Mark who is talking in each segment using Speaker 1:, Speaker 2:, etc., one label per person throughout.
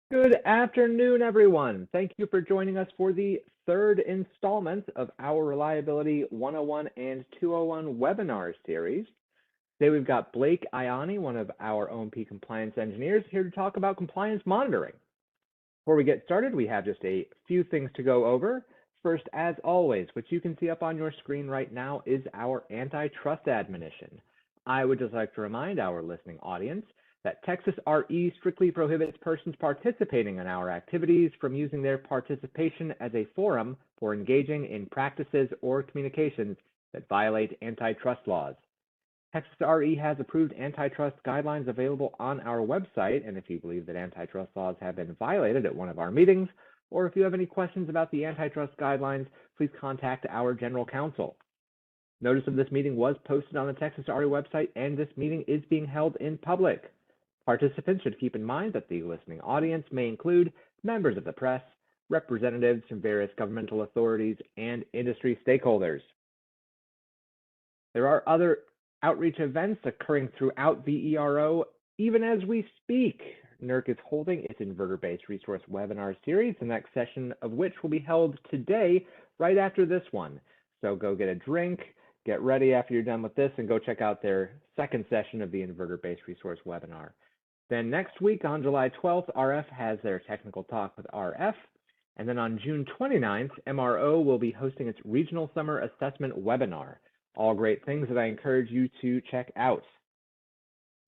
Speaker 1: Good afternoon, everyone. Thank you for joining us for the third installment of our Reliability 101 and 201 webinar series. Today we've got Blake Ioni, one of our OMP compliance engineers, here to talk about compliance monitoring. Before we get started, we have just a few things to go over. First, as always, what you can see up on your screen right now is our antitrust admonition. I would just like to remind our listening audience that Texas RE strictly prohibits persons participating in our activities from using their participation as a forum for engaging in practices or communications that violate antitrust laws. Texas RE has approved antitrust guidelines available on our website, and if you believe that antitrust laws have been violated at one of our meetings, or if you have any questions about the antitrust guidelines, please contact our general counsel. Notice of this meeting was posted on the Texas RE website, and this meeting is being held in public. Participants should keep in mind that the listening audience may include members of the press, representatives from various governmental authorities, and industry stakeholders. There are other outreach events occurring throughout the ERO even as we speak. NERC is holding its inverter-based resource webinar series, the next session of which will be held today right after this one. So go get a drink, get ready after you're done with this, and go check out their second session of the inverter-based resource webinar. Then next week on July 12th, RF has their technical talk with RF. And then on June 29th, MRO will be hosting its regional summer assessment webinar. All great things that I encourage you to check out.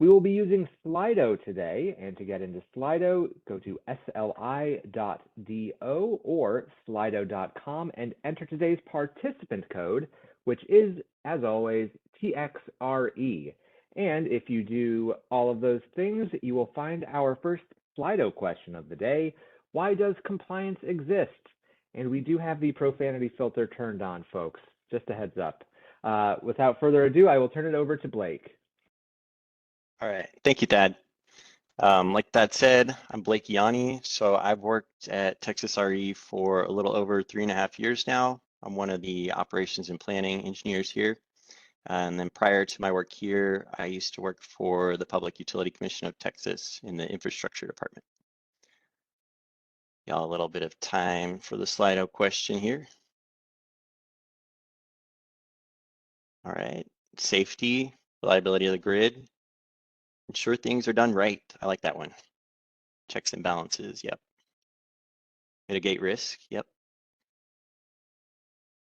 Speaker 1: We will be using Slido today, and to get into Slido, go to sli.do or slido.com and enter today's participant code, which is, as always, TXRE. And if you do all of those things, you will find our first Slido question of the day: why does compliance exist? And we do have the profanity filter turned on, folks, just a heads up. Without further ado, I will turn it over to Blake.
Speaker 2: All right, thank you, Thad. Like Thad said, I'm Blake Ioni. So I've worked at Texas RE for a little over 3.5 years now. I'm one of the operations and planning engineers here. And then prior to my work here, I used to work for the Public Utility Commission of Texas in the infrastructure department. Got a little bit of time for the Slido question here. All right, safety, reliability of the grid. Ensure things are done right. I like that one. Checks and balances, yep. Mitigate risk, yep.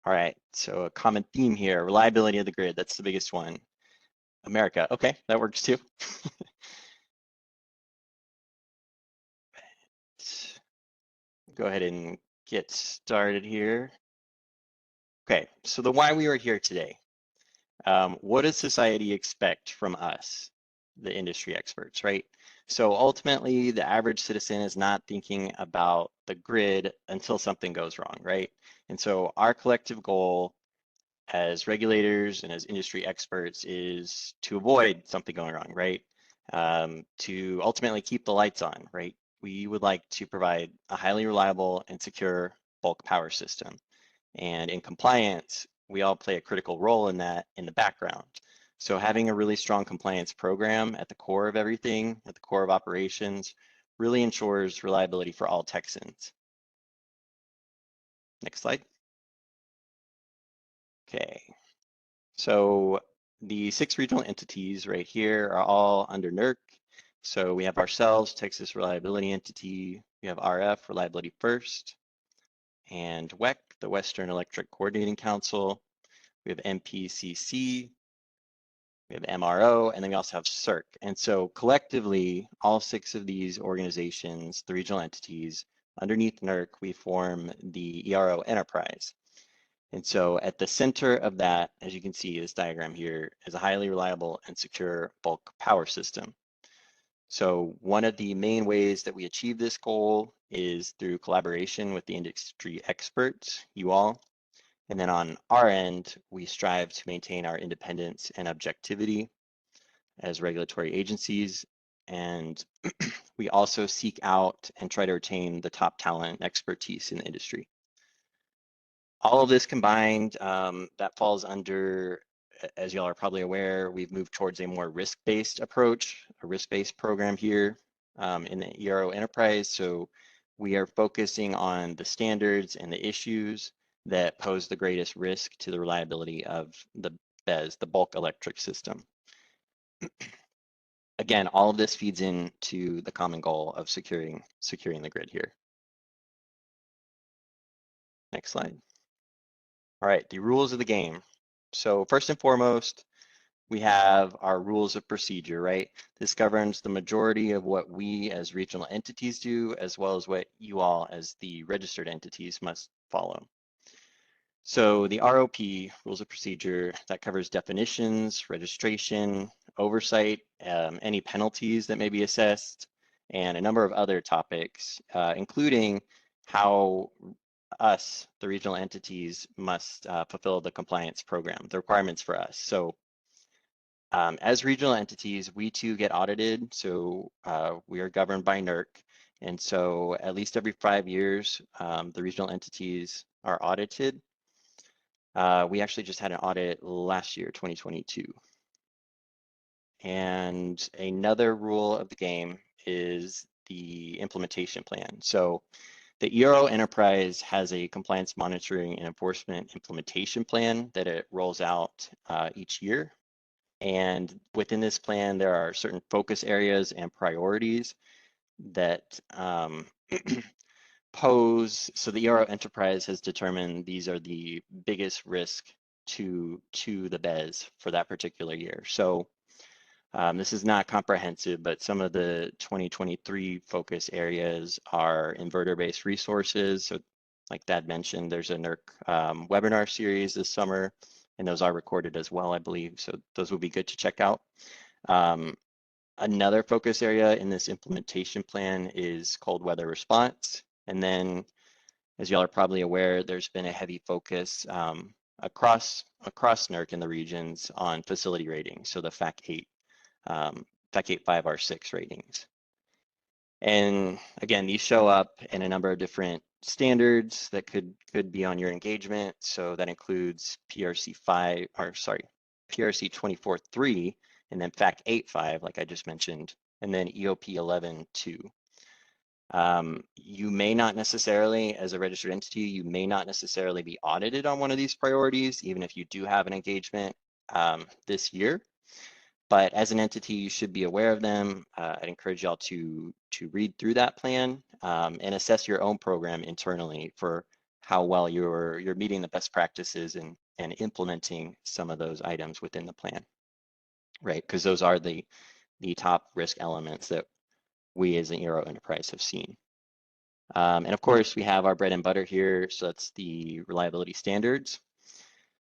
Speaker 2: All right, so a common theme here, reliability of the grid, that's the biggest one. America, okay, that works too. Go ahead and get started here. Okay, so the why we are here today. What does society expect from us, the industry experts, right? So ultimately, the average citizen is not thinking about the grid until something goes wrong, right? And so our collective goal as regulators and as industry experts is to avoid something going wrong, right? To ultimately keep the lights on, right? We would like to provide a highly reliable and secure bulk power system. And in compliance, we all play a critical role in that in the background. So having a really strong compliance program at the core of everything, at the core of operations, really ensures reliability for all Texans. Next slide. Okay, so the 6 regional entities right here are all under NERC. So we have ourselves, Texas Reliability Entity, we have RF, Reliability First, and WEC, the Western Electric Coordinating Council, we have MPCC, we have MRO, and then we also have CERC. And so collectively, all 6 of these organizations, the regional entities, underneath NERC, we form the ERO enterprise. And so at the center of that, as you can see, this diagram here is a highly reliable and secure bulk power system. So one of the main ways that we achieve this goal is through collaboration with the industry experts, you all. And then on our end, we strive to maintain our independence and objectivity as regulatory agencies. And we also seek out and try to retain the top talent and expertise in the industry. All of this combined, that falls under, as y'all are probably aware, we've moved towards a more risk-based approach, a risk-based program here. in the ERO enterprise. So we are focusing on the standards and the issues that pose the greatest risk to the reliability of the BESS, the bulk electric system. Again, all of this feeds into the common goal of securing the grid here. Next slide. All right, the rules of the game. So first and foremost, we have our rules of procedure, right? This governs the majority of what we as regional entities do, as well as what you all as the registered entities must follow. So the ROP, rules of procedure, that covers definitions, registration, oversight, any penalties that may be assessed, and a number of other topics, including how us, the regional entities, must fulfill the compliance program, the requirements for us. So as regional entities, we too get audited. So we are governed by NERC. And so at least every 5 years, the regional entities are audited. We actually just had an audit last year, 2022. And another rule of the game is the implementation plan. So the ERO enterprise has a compliance monitoring and enforcement implementation plan that it rolls out each year. And within this plan, there are certain focus areas and priorities that pose. So the ERO enterprise has determined these are the biggest risk to the BESS for that particular year. So this is not comprehensive, but some of the 2023 focus areas are inverter-based resources. So like Thad mentioned, there's a NERC webinar series this summer, and those are recorded as well, I believe. So those will be good to check out. Another focus area in this implementation plan is cold weather response. And then, as y'all are probably aware, there's been a heavy focus across NERC in the regions on facility ratings, so the FAC 8, FAC 8 5R6 ratings. And again, these show up in a number of different standards that could be on your engagement. So that includes PRC 24.3, and then FAC 8.5, like I just mentioned, and then EOP 11.2. You may not necessarily, as a registered entity, you may not necessarily be audited on one of these priorities, even if you do have an engagement this year. But as an entity, you should be aware of them. I'd encourage y'all to read through that plan and assess your own program internally for how well you're meeting the best practices and implementing some of those items within the plan, right? Because those are the top risk elements that we as an ERO enterprise have seen. And of course, we have our bread and butter here. So that's the reliability standards.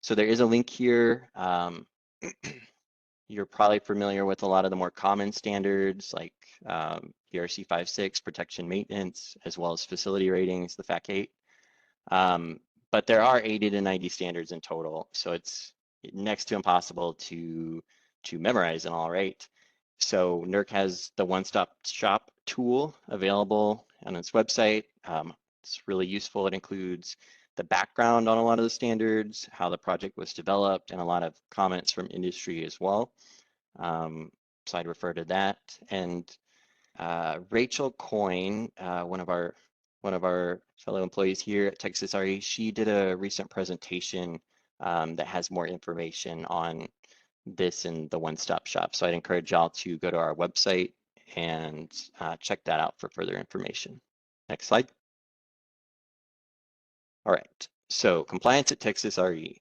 Speaker 2: So there is a link here. You're probably familiar with a lot of the more common standards like PRC 5.6, protection maintenance, as well as facility ratings, the FAC 8. But there are 80 to 90 standards in total. So it's next to impossible to memorize them all, right? So NERC has the one-stop shop tool available on its website. It's really useful. It includes the background on a lot of the standards, how the project was developed, and a lot of comments from industry as well. So I'd refer to that. And Rachel Coyne, one of our fellow employees here at Texas RE, she did a recent presentation that has more information on this in the one-stop shop. So I'd encourage y'all to go to our website and check that out for further information. Next slide. All right, so compliance at Texas RE.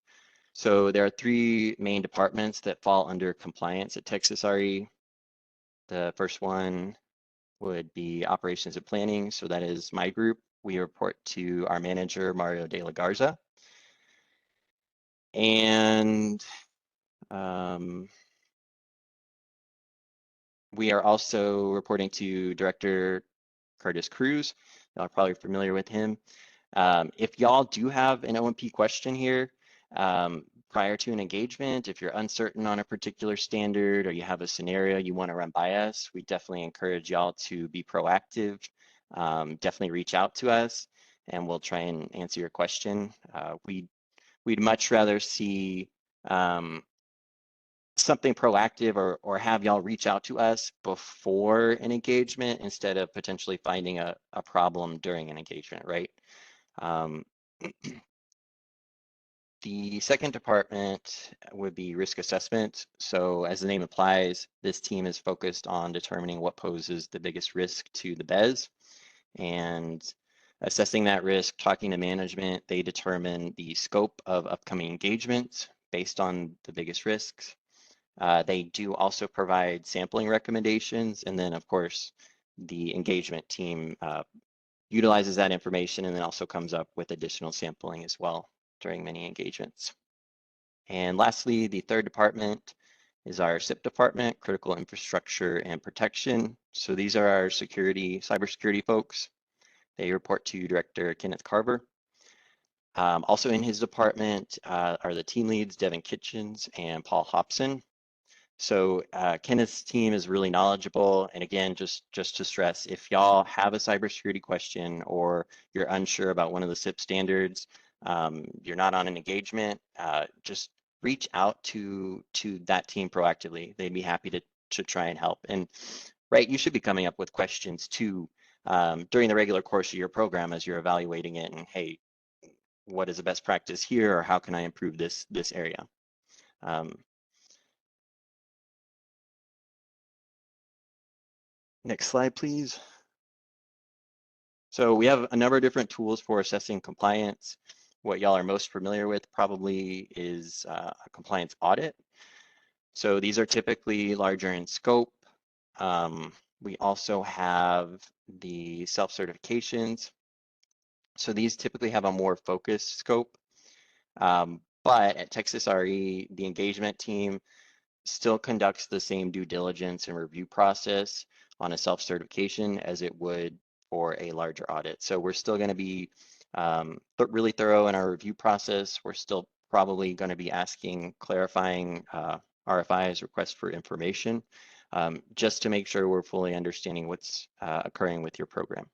Speaker 2: So there are 3 main departments that fall under compliance at Texas RE. The first one would be operations and planning. So that is my group. We report to our manager, Mario de la Garza. And we are also reporting to Director Curtis Cruz. Y'all are probably familiar with him. If y'all do have an OMP question here, prior to an engagement, if you're uncertain on a particular standard or you have a scenario you want to run by us, we definitely encourage y'all to be proactive. Definitely reach out to us and we'll try and answer your question. We'd much rather see some something proactive or have y'all reach out to us before an engagement instead of potentially finding a problem during an engagement, right? The second department would be risk assessment. So as the name implies, this team is focused on determining what poses the biggest risk to the BES and assessing that risk, talking to management. They determine the scope of upcoming engagements based on the biggest risks. They do also provide sampling recommendations. And then of course, the engagement team utilizes that information and then also comes up with additional sampling as well during many engagements. And lastly, the third department is our CIP department, Critical Infrastructure and Protection. So these are our cybersecurity folks. They report to Director Kenneth Carver. Also in his department are the team leads, Devin Kitchens and Paul Hobson. So Kenneth's team is really knowledgeable. And again, just to stress, if y'all have a cybersecurity question or you're unsure about one of the CIP standards, you're not on an engagement, just reach out to that team proactively. They'd be happy to try and help. And right, you should be coming up with questions too during the regular course of your program as you're evaluating it. And hey, what is the best practice here, or how can I improve this area? Next slide, please. So we have a number of different tools for assessing compliance. What y'all are most familiar with probably is a compliance audit. So these are typically larger in scope. We also have the self-certifications. So these typically have a more focused scope. But at Texas RE, the engagement team still conducts the same due diligence and review process on a self-certification as it would for a larger audit. So we're still going to be really thorough in our review process. We're still probably going to be asking clarifying RFIs, requests for information, just to make sure we're fully understanding what's occurring with your program.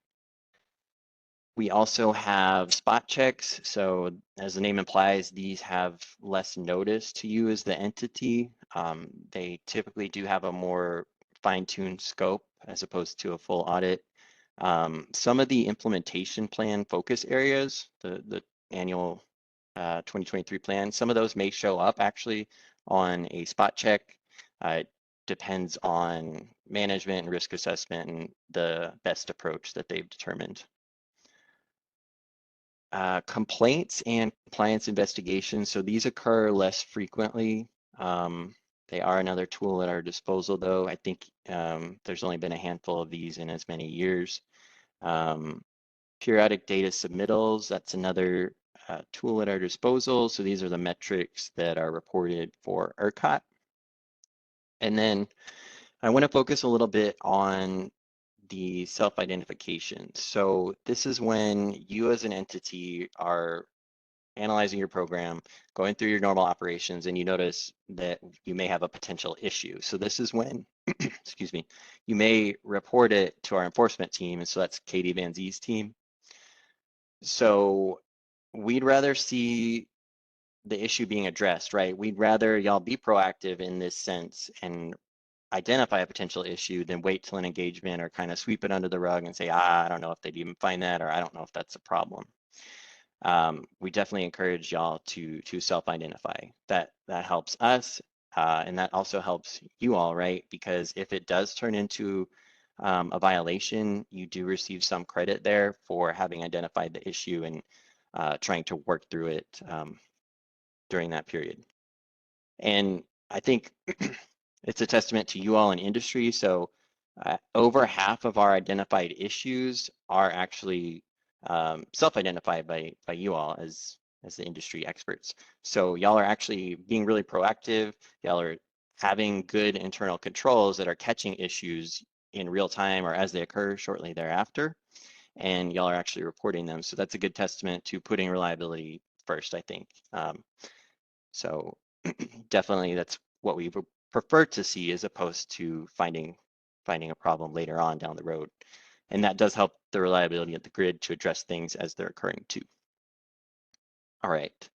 Speaker 2: We also have spot checks. So as the name implies, these have less notice to you as the entity. They typically do have a more fine-tuned scope as opposed to a full audit. Some of the implementation plan focus areas, the annual 2023 plan, some of those may show up actually on a spot check. It depends on management and risk assessment and the best approach that they've determined. Complaints and compliance investigations. So these occur less frequently. They are another tool at our disposal, though. I think there's only been a handful of these in as many years. Periodic data submittals, that's another tool at our disposal. So these are the metrics that are reported for ERCOT. And then I want to focus a little bit on the self-identification. So this is when you as an entity are analyzing your program, going through your normal operations, and you notice that you may have a potential issue. So this is when, excuse me, you may report it to our enforcement team. And so that's Katie Van Zie's team. So we'd rather see the issue being addressed, right? We'd rather y'all be proactive in this sense and identify a potential issue than wait till an engagement or kind of sweep it under the rug and say, I don't know if they'd even find that, or I don't know if that's a problem. We definitely encourage y'all to self-identify. That helps us, and that also helps you all, right? Because if it does turn into a violation, you do receive some credit there for having identified the issue and trying to work through it during that period. And I think it's a testament to you all in industry. So over half of our identified issues are actually self-identified by you all as the industry experts. So y'all are actually being really proactive. Y'all are having good internal controls that are catching issues in real time or as they occur shortly thereafter. And y'all are actually reporting them. So that's a good testament to putting reliability first, I think. So definitely that's what we prefer to see as opposed to finding a problem later on down the road. And that does help the reliability of the grid to address things as they're occurring too. All right.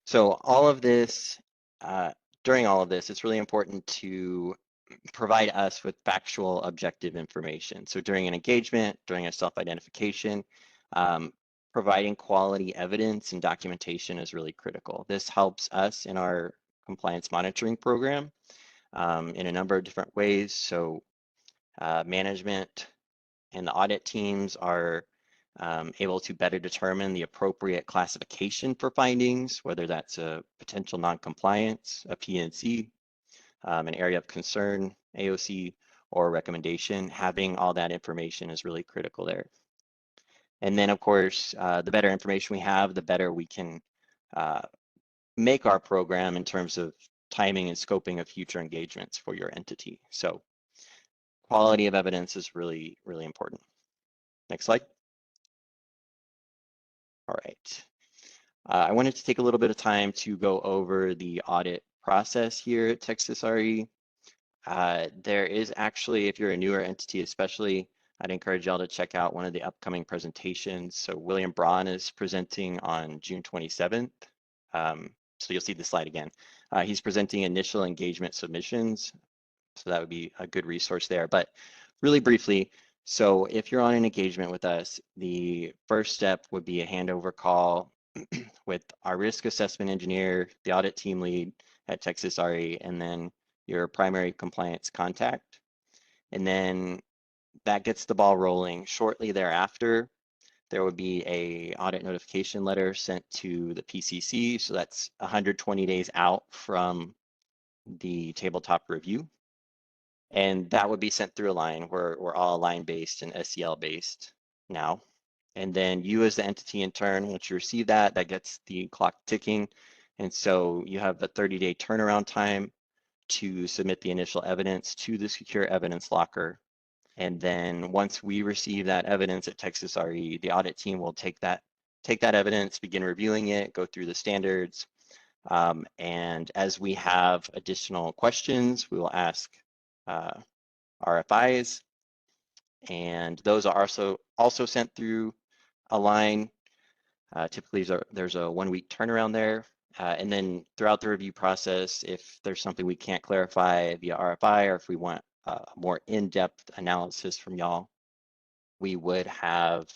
Speaker 2: So all of this during all of this, it's really important to provide us with factual, objective information. So during an engagement, during a self-identification, providing quality evidence and documentation is really critical. This helps us in our compliance monitoring program in a number of different ways. So management and the audit teams are able to better determine the appropriate classification for findings, whether that's a potential non-compliance, a PNC, an area of concern, AOC, or recommendation. Having all that information is really critical there. And then, of course, the better information we have, the better we can make our program in terms of timing and scoping of future engagements for your entity. So quality of evidence is really, really important. Next slide. All right. I wanted to take a little bit of time to go over the audit process here at Texas RE. There is actually, if you're a newer entity especially, I'd encourage y'all to check out one of the upcoming presentations. So William Braun is presenting on June 27th. So you'll see the slide again. He's presenting initial engagement submissions. So that would be a good resource there. But really briefly, so if you're on an engagement with us, the first step would be a handover call with our risk assessment engineer, the audit team lead at Texas RE, and then your primary compliance contact. And then that gets the ball rolling. Shortly thereafter, there would be a audit notification letter sent to the PCC. So that's 120 days out from the tabletop review. And that would be sent through Align. We're all Align based and SEL based now. And then you as the entity in turn, once you receive that, that gets the clock ticking. And so you have a 30-day turnaround time to submit the initial evidence to the secure evidence locker. And then once we receive that evidence at Texas RE, the audit team will take that evidence, begin reviewing it, go through the standards. And as we have additional questions, we will ask RFIs, and those are also sent through Align. Typically, there's a 1-week turnaround there. And then throughout the review process, if there's something we can't clarify via RFI, or if we want a more in-depth analysis from y'all, we would have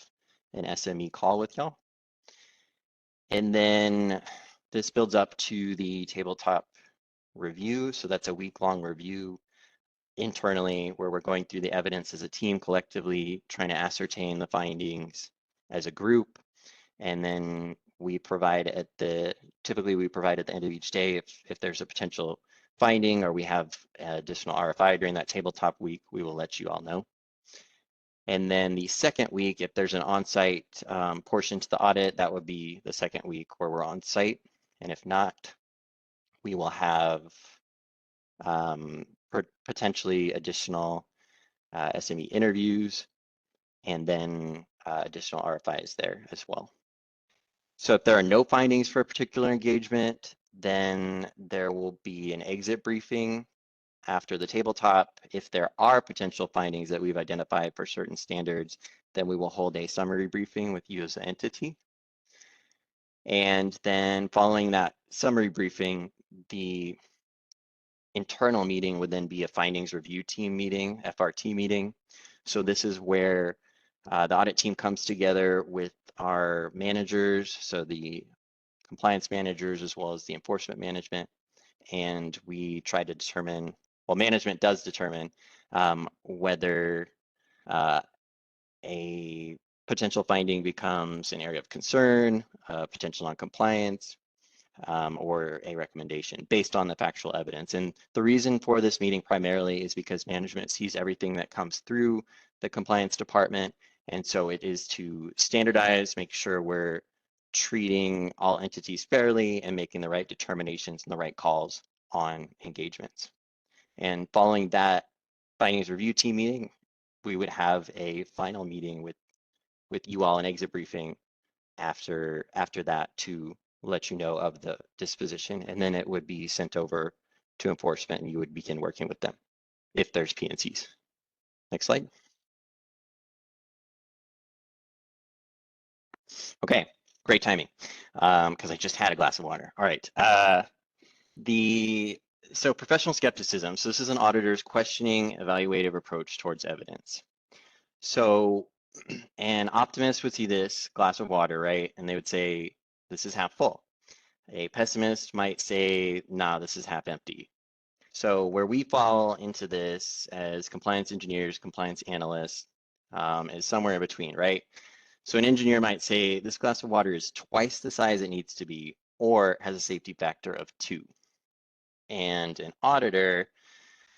Speaker 2: an SME call with y'all. And then this builds up to the tabletop review. So that's a week-long review internally where we're going through the evidence as a team collectively, trying to ascertain the findings as a group. And then we provide typically we provide at the end of each day if there's a potential finding or we have additional RFI during that tabletop week, we will let you all know. And then the second week, if there's an on-site portion to the audit, that would be the second week where we're on site. And if not, we will have potentially additional SME interviews and then additional RFIs there as well. So if there are no findings for a particular engagement, then there will be an exit briefing after the tabletop. If there are potential findings that we've identified for certain standards, then we will hold a summary briefing with you as an entity. And then following that summary briefing, the internal meeting would then be a findings review team meeting, FRT meeting. So this is where the audit team comes together with our managers, so the compliance managers as well as the enforcement management, and we try to determine, well, management does determine whether a potential finding becomes an area of concern, potential non-compliance, or a recommendation based on the factual evidence. And the reason for this meeting primarily is because management sees everything that comes through the compliance department. And so it is to standardize, make sure we're treating all entities fairly and making the right determinations and the right calls on engagements. And following that findings review team meeting, we would have a final meeting with you all, an exit briefing after that to let you know of the disposition, and then it would be sent over to enforcement and you would begin working with them if there's PNCs. Next slide. Okay, great timing, because I just had a glass of water. All right, the So professional skepticism. So this is an auditor's questioning, evaluative approach towards evidence. So an optimist would see this glass of water, right? And they would say, this is half full. A pessimist might say, nah, this is half empty. So where we fall into this as compliance engineers, compliance analysts, is somewhere in between, right? So an engineer might say, this glass of water is twice the size it needs to be, or has a safety factor of 2. And an auditor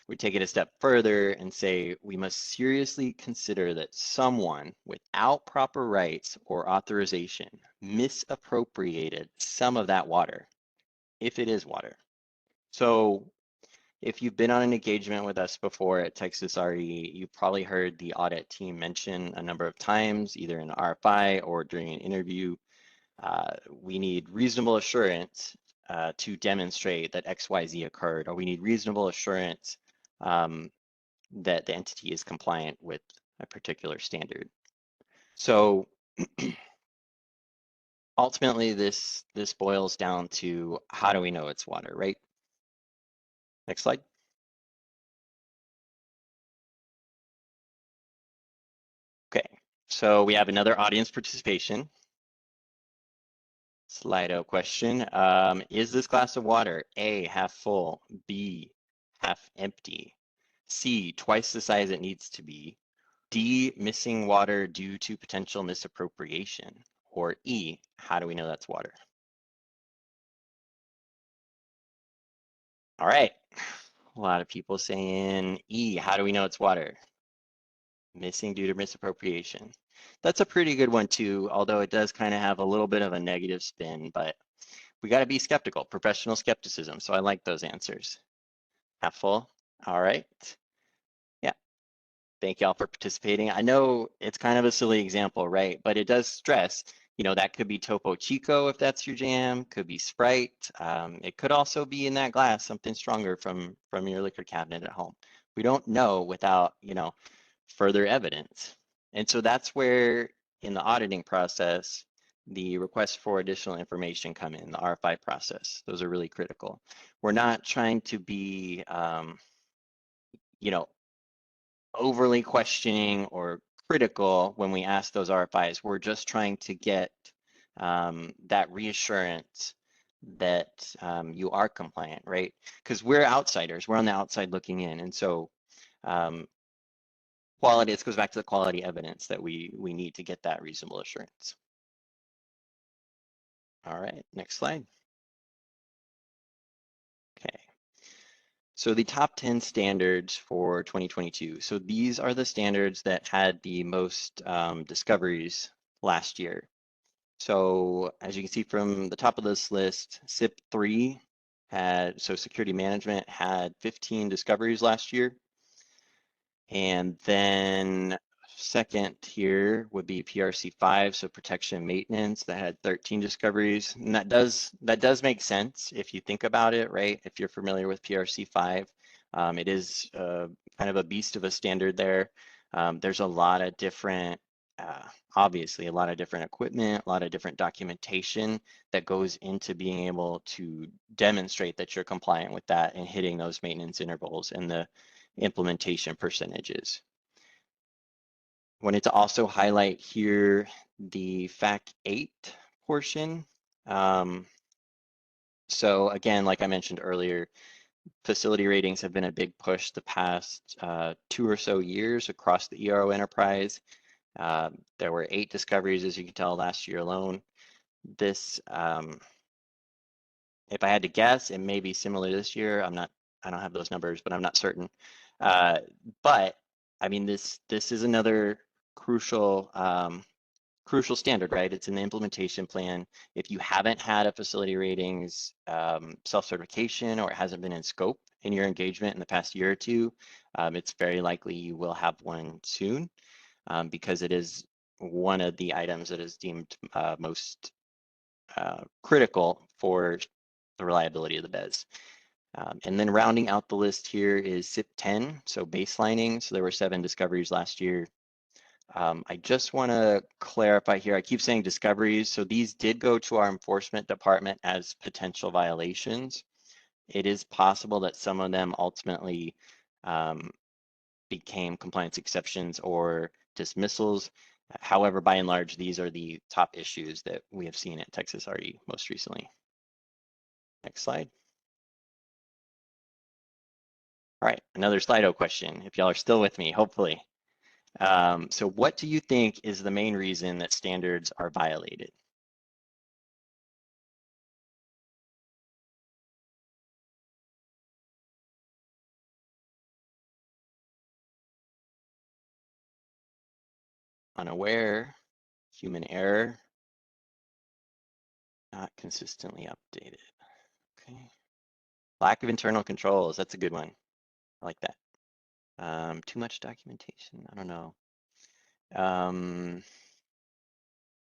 Speaker 2: would take it a step further and say, we must seriously consider that someone without proper rights or authorization misappropriated some of that water, if it is water. So if you've been on an engagement with us before at Texas RE, you've probably heard the audit team mention a number of times, either in RFI or during an interview, we need reasonable assurance to demonstrate that XYZ occurred, or we need reasonable assurance that the entity is compliant with a particular standard. So ultimately, this boils down to how do we know it's water, right? Next slide. Okay, so we have another audience participation. Slido question. Is this glass of water A, half full, B, half empty, C, twice the size it needs to be, D, missing water due to potential misappropriation, or E, how do we know that's water? All right, a lot of people saying E, how do we know it's water? Missing due to misappropriation. That's a pretty good one too, although it does kind of have a little bit of a negative spin, but we got to be skeptical, professional skepticism. So I like those answers. Half full. All right. Yeah. Thank y'all for participating. I know it's kind of a silly example, right? But it does stress, that could be Topo Chico if that's your jam, could be Sprite. It could also be in that glass, something stronger from your liquor cabinet at home. We don't know without, further evidence. And so that's where in the auditing process, the request for additional information come in, the RFI process. Those are really critical. We're not trying to be, overly questioning or critical when we ask those RFIs. We're just trying to get that reassurance that you are compliant, right? Because we're outsiders, we're on the outside looking in. And so quality, this goes back to the quality evidence that we need to get that reasonable assurance. All right, next slide. Okay. So the top 10 standards for 2022. So these are the standards that had the most discoveries last year. So as you can see from the top of this list, SIP3 so security management had 15 discoveries last year. And then second here would be PRC5, so protection and maintenance, that had 13 discoveries. And that does make sense if you think about it, right? If you're familiar with PRC5, it is kind of a beast of a standard there. There's a lot of different, obviously a lot of different equipment, a lot of different documentation that goes into being able to demonstrate that you're compliant with that and hitting those maintenance intervals and the implementation percentages. Wanted to also highlight here the FAC 8 portion. So again, like I mentioned earlier, facility ratings have been a big push the past 2 or so years across the ERO enterprise. There were 8 discoveries, as you can tell, last year alone. This, if I had to guess, it may be similar this year. I don't have those numbers, but I'm not certain. But I mean, this is another crucial standard, right? It's in the implementation plan. If you haven't had a facility ratings self-certification, or it hasn't been in scope in your engagement in the past year or two, it's very likely you will have one soon, because it is one of the items that is deemed most critical for the reliability of the BES. And then rounding out the list here is SIP 10, so baselining. So there were 7 discoveries last year. I just want to clarify here, I keep saying discoveries, so these did go to our enforcement department as potential violations. It is possible that some of them ultimately became compliance exceptions or dismissals. However, by and large, these are the top issues that we have seen at Texas RE most recently. Next slide. All right, another Slido question, if y'all are still with me, hopefully. So what do you think is the main reason that standards are violated? Unaware, human error, not consistently updated. Okay. Lack of internal controls, that's a good one. I like that. Too much documentation, I don't know.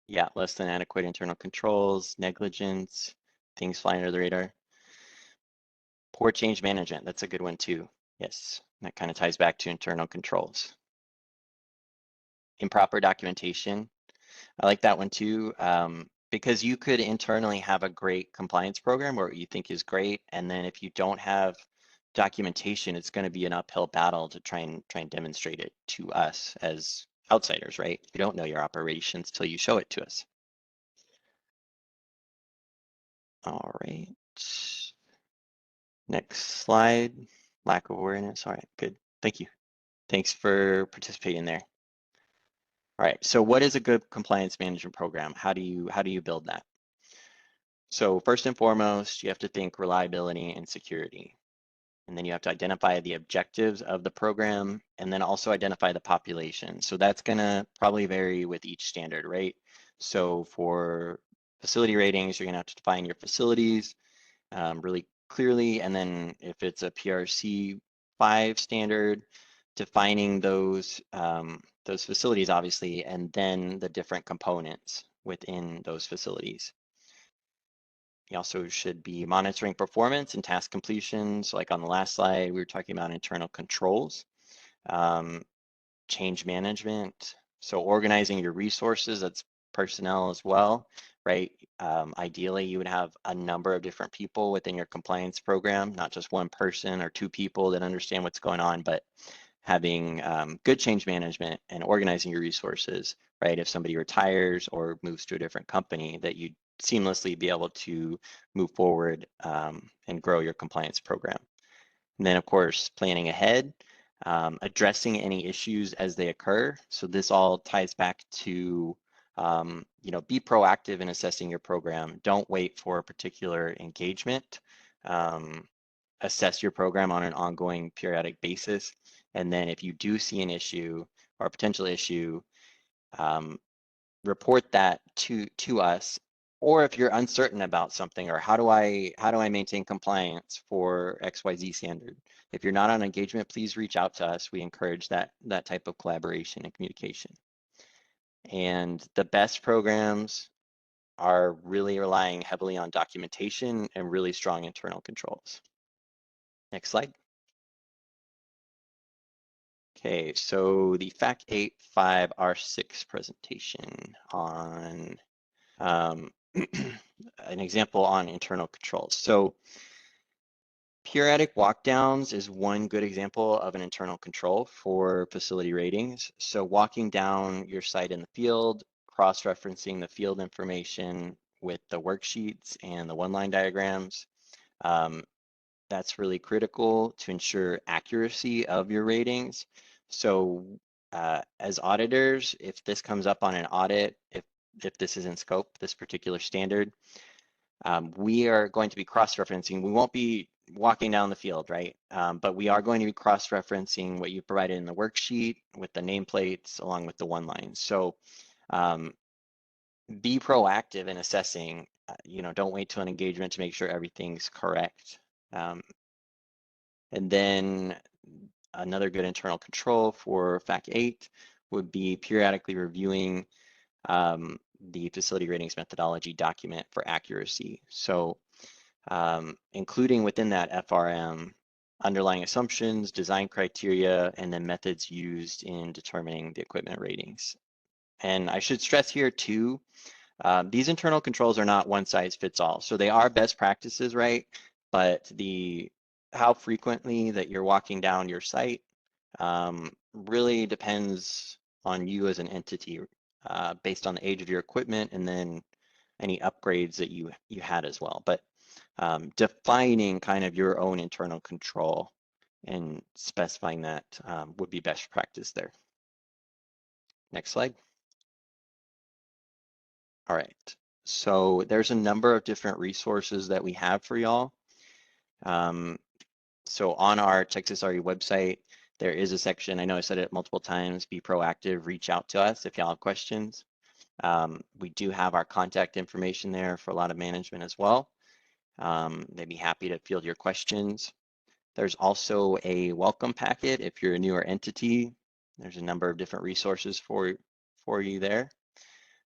Speaker 2: Yeah, less than adequate internal controls, negligence, things flying under the radar. Poor change management, that's a good one too. Yes, that kind of ties back to internal controls. Improper documentation, I like that one too, because you could internally have a great compliance program or what you think is great, and then if you don't have documentation, it's going to be an uphill battle to try and demonstrate it to us as outsiders, right? You don't know your operations till you show it to us. All right. Next slide. Lack of awareness. All right, good. Thank you. Thanks for participating there. All right, so what is a good compliance management program? How do you build that? So first and foremost, you have to think reliability and security. And then you have to identify the objectives of the program and then also identify the population. So that's gonna probably vary with each standard, right? So for facility ratings, you're gonna have to define your facilities really clearly. And then if it's a PRC 5 standard, defining those facilities obviously, and then the different components within those facilities. You also should be monitoring performance and task completions. Like on the last slide, we were talking about internal controls, change management. So organizing your resources, that's personnel as well, right? Ideally, you would have a number of different people within your compliance program, not just one person or two people that understand what's going on, but having good change management and organizing your resources, right? If somebody retires or moves to a different company, that you seamlessly be able to move forward and grow your compliance program. And then of course, planning ahead, addressing any issues as they occur. So this all ties back to, be proactive in assessing your program. Don't wait for a particular engagement. Assess your program on an ongoing periodic basis. And then if you do see an issue or a potential issue, report that to us. Or if you're uncertain about something, or how do I maintain compliance for XYZ standard? If you're not on engagement, please reach out to us. We encourage that type of collaboration and communication. And the best programs are really relying heavily on documentation and really strong internal controls. Next slide. Okay, so the FAC 8 5 R6 presentation on an example on internal controls. So periodic walkdowns is one good example of an internal control for facility ratings. So walking down your site in the field, cross-referencing the field information with the worksheets and the one-line diagrams, that's really critical to ensure accuracy of your ratings. So as auditors, if this comes up on an audit, if this is in scope, this particular standard, we are going to be cross-referencing. We won't be walking down the field, right? But we are going to be cross-referencing what you provided in the worksheet with the nameplates along with the one line. So be proactive in assessing, don't wait till an engagement to make sure everything's correct. And then another good internal control for FAC 8 would be periodically reviewing the facility ratings methodology document for accuracy. So including within that FRM, underlying assumptions, design criteria, and then methods used in determining the equipment ratings. And I should stress here too, these internal controls are not one size fits all. So they are best practices, right? but how frequently that you're walking down your site really depends on you as an entity based on the age of your equipment and then any upgrades that you had as well. But defining kind of your own internal control and specifying that would be best practice there. Next slide. All right, so there's a number of different resources that we have for y'all. So on our Texas RE website, there is a section, I know I said it multiple times, be proactive, reach out to us if y'all have questions. We do have our contact information there for a lot of management as well. They'd be happy to field your questions. There's also a welcome packet if you're a newer entity. There's a number of different resources for you there.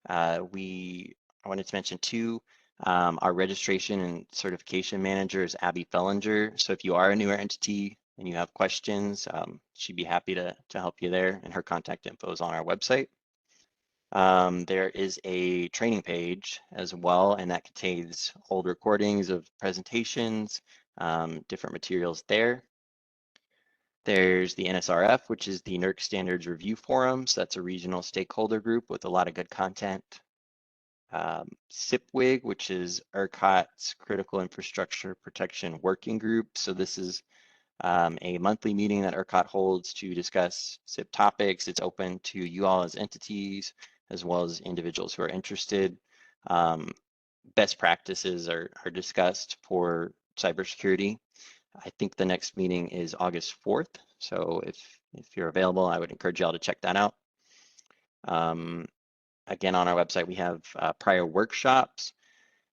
Speaker 2: I wanted to mention too, our registration and certification manager is Abby Fellinger. So if you are a newer entity and you have questions, she'd be happy to help you there, and her contact info is on our website. There is a training page as well, and that contains old recordings of presentations, different materials there. There's the NSRF, which is the NERC Standards Review Forum. So that's a regional stakeholder group with a lot of good content. CIPWIG, which is ERCOT's Critical Infrastructure Protection Working Group. So this is a monthly meeting that ERCOT holds to discuss CIP topics. It's open to you all as entities, as well as individuals who are interested. Best practices are discussed for cybersecurity. I think the next meeting is August 4th. So if you're available, I would encourage y'all to check that out. Again, on our website, we have prior workshops.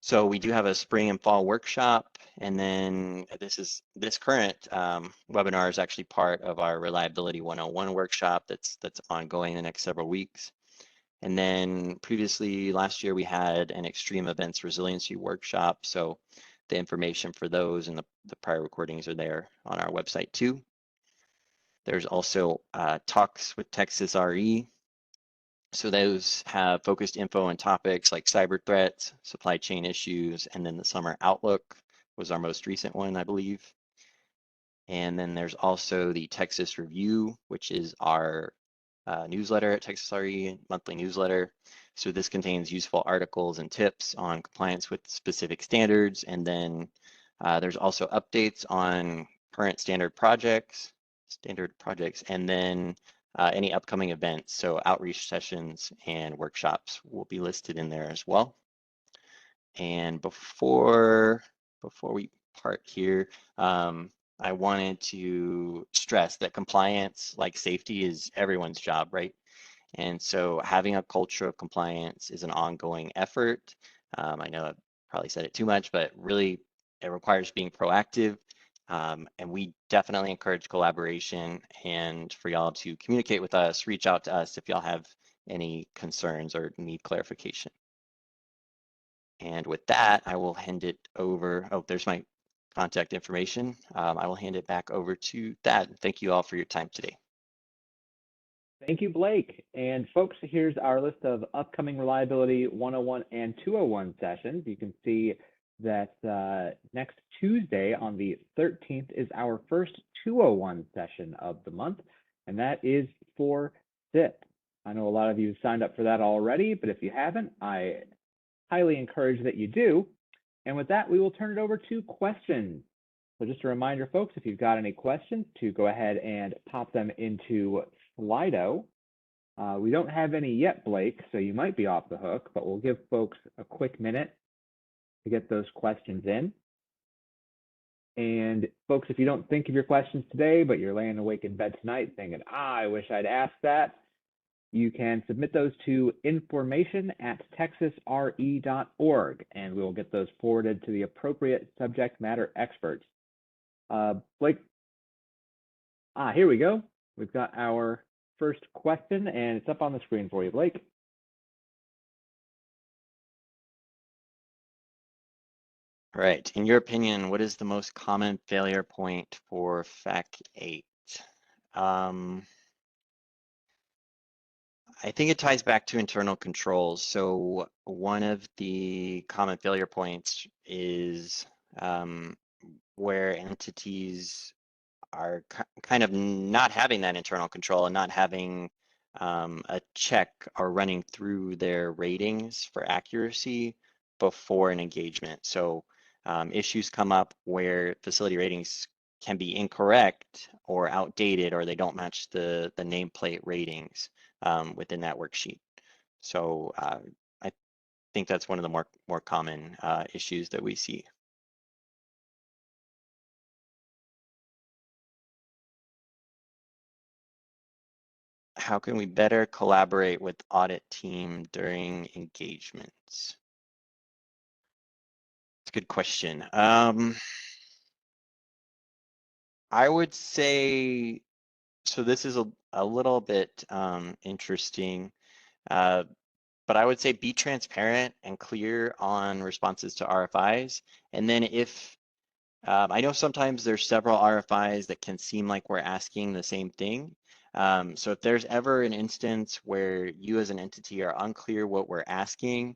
Speaker 2: So we do have a spring and fall workshop, and then this current webinar is actually part of our Reliability 101 workshop that's ongoing the next several weeks. And then previously, last year, we had an extreme events resiliency workshop. So the information for those and the prior recordings are there on our website too. There's also talks with Texas RE. So those have focused info on topics like cyber threats, supply chain issues, and then the summer outlook was our most recent one, I believe. And then there's also the Texas Review, which is our newsletter at Texas RE, monthly newsletter. So this contains useful articles and tips on compliance with specific standards. And then there's also updates on current standard projects, and then any upcoming events. So outreach sessions and workshops will be listed in there as well. And before we part here, I wanted to stress that compliance, like safety, is everyone's job, right? And so having a culture of compliance is an ongoing effort. I know I probably said it too much, but really it requires being proactive. And we definitely encourage collaboration and for y'all to communicate with us, reach out to us if y'all have any concerns or need clarification. And with that, I will hand it over. Oh, there's my contact information. I will hand it back over to Thad. Thank you all for your time today.
Speaker 1: Thank you, Blake. And folks, here's our list of upcoming Reliability 101 and 201 sessions. You can see that next Tuesday on the 13th is our first 201 session of the month, and that is for CIP. I know a lot of you signed up for that already, but if you haven't, I highly encourage that you do. And with that, we will turn it over to questions. So just a reminder, folks, if you've got any questions, to go ahead and pop them into Slido. We don't have any yet, Blake, so you might be off the hook, but we'll give folks a quick minute to get those questions in. And folks, if you don't think of your questions today, but you're laying awake in bed tonight thinking, I wish I'd asked that, you can submit those to information@texasre.org, and we will get those forwarded to the appropriate subject matter experts. Blake, here we go. We've got our first question, and it's up on the screen for you, Blake.
Speaker 2: All right. In your opinion, what is the most common failure point for FAC 8? I think it ties back to internal controls. So one of the common failure points is where entities are kind of not having that internal control and not having a check or running through their ratings for accuracy before an engagement. So issues come up where facility ratings can be incorrect or outdated, or they don't match the nameplate ratings within that worksheet. So I think that's one of the more common issues that we see. How can we better collaborate with audit team during engagements? It's a good question. I would say, so this is a little bit interesting, but I would say be transparent and clear on responses to RFIs. And then if, I know sometimes there's several RFIs that can seem like we're asking the same thing. So if there's ever an instance where you as an entity are unclear what we're asking,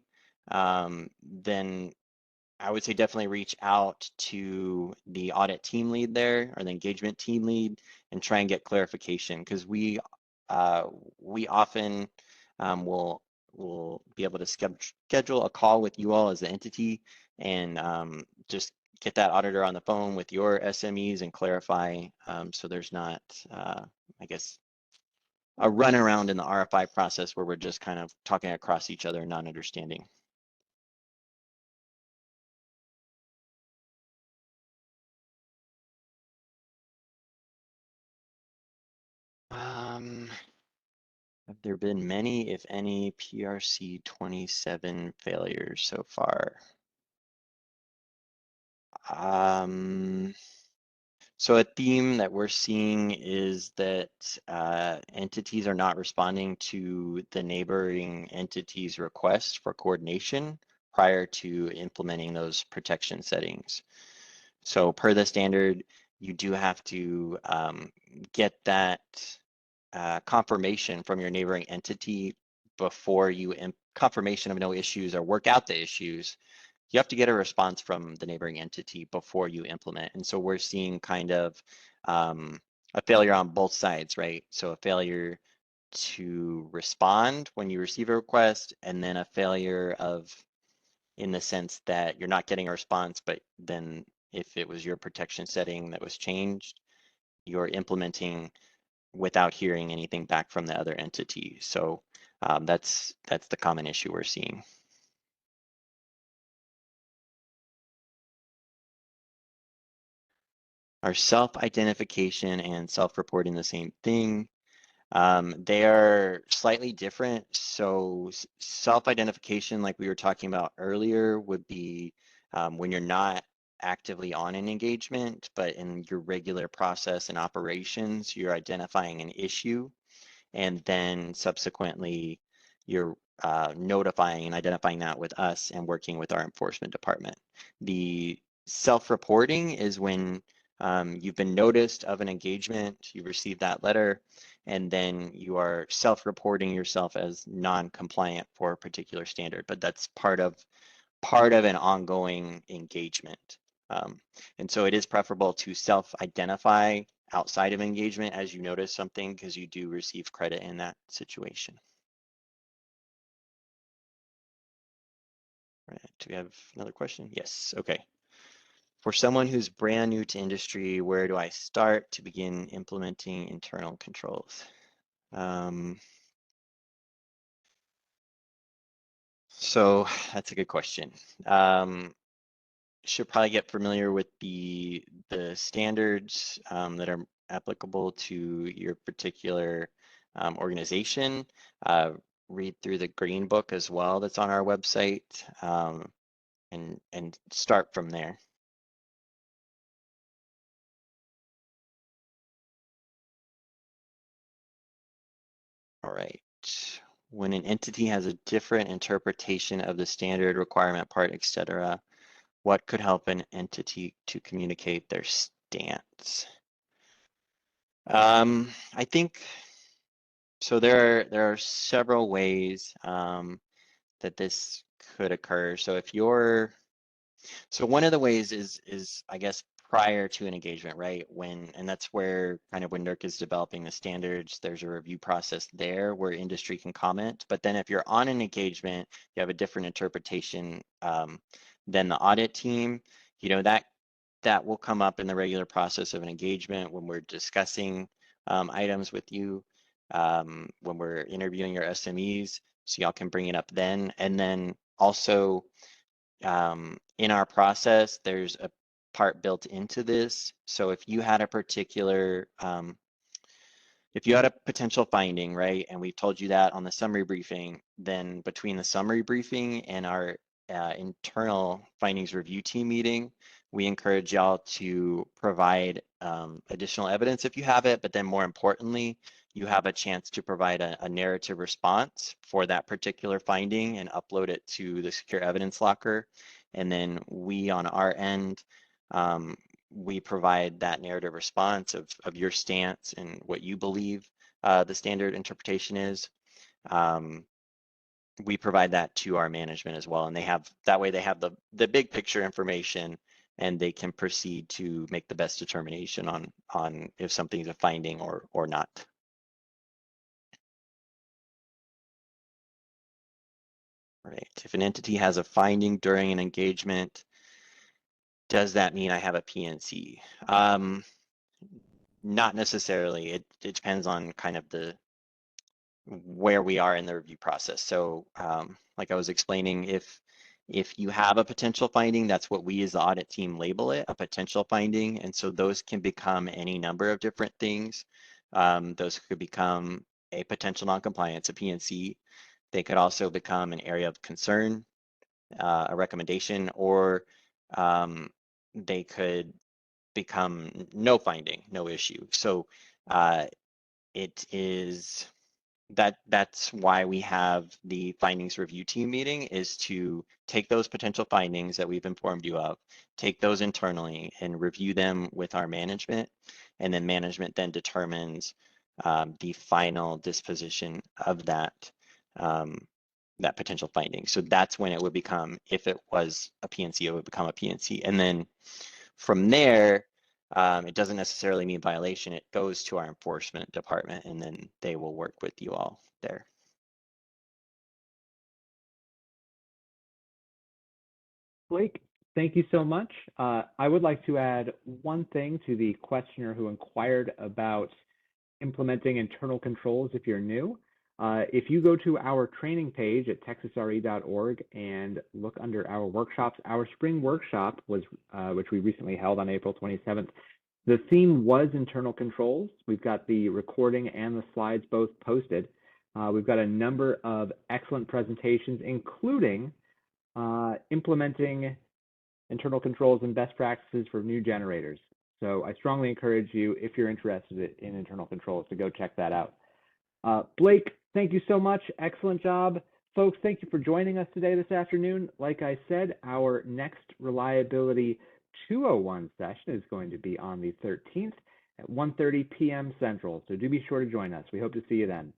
Speaker 2: then I would say definitely reach out to the audit team lead there or the engagement team lead and try and get clarification, because we often will be able to schedule a call with you all as the entity and just get that auditor on the phone with your SMEs and clarify, so there's not, I guess, a run around in the RFI process where we're just kind of talking across each other and not understanding. Have there been many, if any, PRC 27 failures so far? So a theme that we're seeing is that entities are not responding to the neighboring entities' request for coordination prior to implementing those protection settings. So per the standard, you do have to get that confirmation from your neighboring entity before you confirmation of no issues or work out the issues. You have to get a response from the neighboring entity before you implement. And so we're seeing kind of a failure on both sides, right? So a failure to respond when you receive a request, and then a failure of, in the sense that you're not getting a response, but then if it was your protection setting that was changed, you're implementing without hearing anything back from the other entity. So that's the common issue we're seeing. Are self-identification and self-reporting the same thing? They are slightly different. So self-identification, like we were talking about earlier, would be when you're not actively on an engagement, but in your regular process and operations, you're identifying an issue, and then subsequently you're notifying and identifying that with us and working with our enforcement department. The self-reporting is when you've been noticed of an engagement, you received that letter, and then you are self-reporting yourself as non-compliant for a particular standard, but that's part of an ongoing engagement. And so it is preferable to self-identify outside of engagement as you notice something, because you do receive credit in that situation. All right, do we have another question? Yes, okay. For someone who's brand new to industry, where do I start to begin implementing internal controls? So that's a good question. Should probably get familiar with the standards that are applicable to your particular organization. Read through the green book as well that's on our website, and start from there. All right. When an entity has a different interpretation of the standard requirement part, etc., what could help an entity to communicate their stance? I think so. There are several ways that this could occur. So if you're, so one of the ways is I guess prior to an engagement, right? And that's where kind of when NERC is developing the standards, there's a review process there where industry can comment. But then if you're on an engagement, you have a different interpretation than the audit team, that will come up in the regular process of an engagement when we're discussing items with you, when we're interviewing your SMEs, so y'all can bring it up then. And then also in our process, there's a part built into this. So if you had a particular, if you had a potential finding, right, and we've told you that on the summary briefing, then between the summary briefing and our internal findings review team meeting, we encourage y'all to provide additional evidence if you have it, but then more importantly, you have a chance to provide a narrative response for that particular finding and upload it to the secure evidence locker. And then we on our end, we provide that narrative response of your stance and what you believe the standard interpretation is. We provide that to our management as well, and that way they have the big picture information, and they can proceed to make the best determination on if something's a finding or not. Right. If an entity has a finding during an engagement, does that mean I have a PNC? Not necessarily. It depends on kind of where we are in the review process. So like I was explaining, if you have a potential finding, that's what we as the audit team label it, a potential finding. And so those can become any number of different things. Those could become a potential noncompliance, a PNC. They could also become an area of concern, a recommendation, or they could become no finding, no issue. So that's why we have the findings review team meeting, is to take those potential findings that we've informed you of, take those internally and review them with our management, and then management then determines the final disposition of that potential finding. So that's when it would become, if it was a PNC, it would become a PNC. And then from there, it doesn't necessarily mean violation. It goes to our enforcement department, and then they will work with you all there.
Speaker 1: Blake, thank you so much. I would like to add one thing to the questioner who inquired about implementing internal controls if you're new. If you go to our training page at texasre.org and look under our workshops, our spring workshop was, which we recently held on April 27th, the theme was internal controls. We've got the recording and the slides both posted. We've got a number of excellent presentations, including implementing internal controls and best practices for new generators. So I strongly encourage you, if you're interested in internal controls, to go check that out. Blake, thank you so much. Excellent job. Folks, thank you for joining us today this afternoon. Like I said, our next Reliability 201 session is going to be on the 13th at 1:30 p.m. Central. So do be sure to join us. We hope to see you then.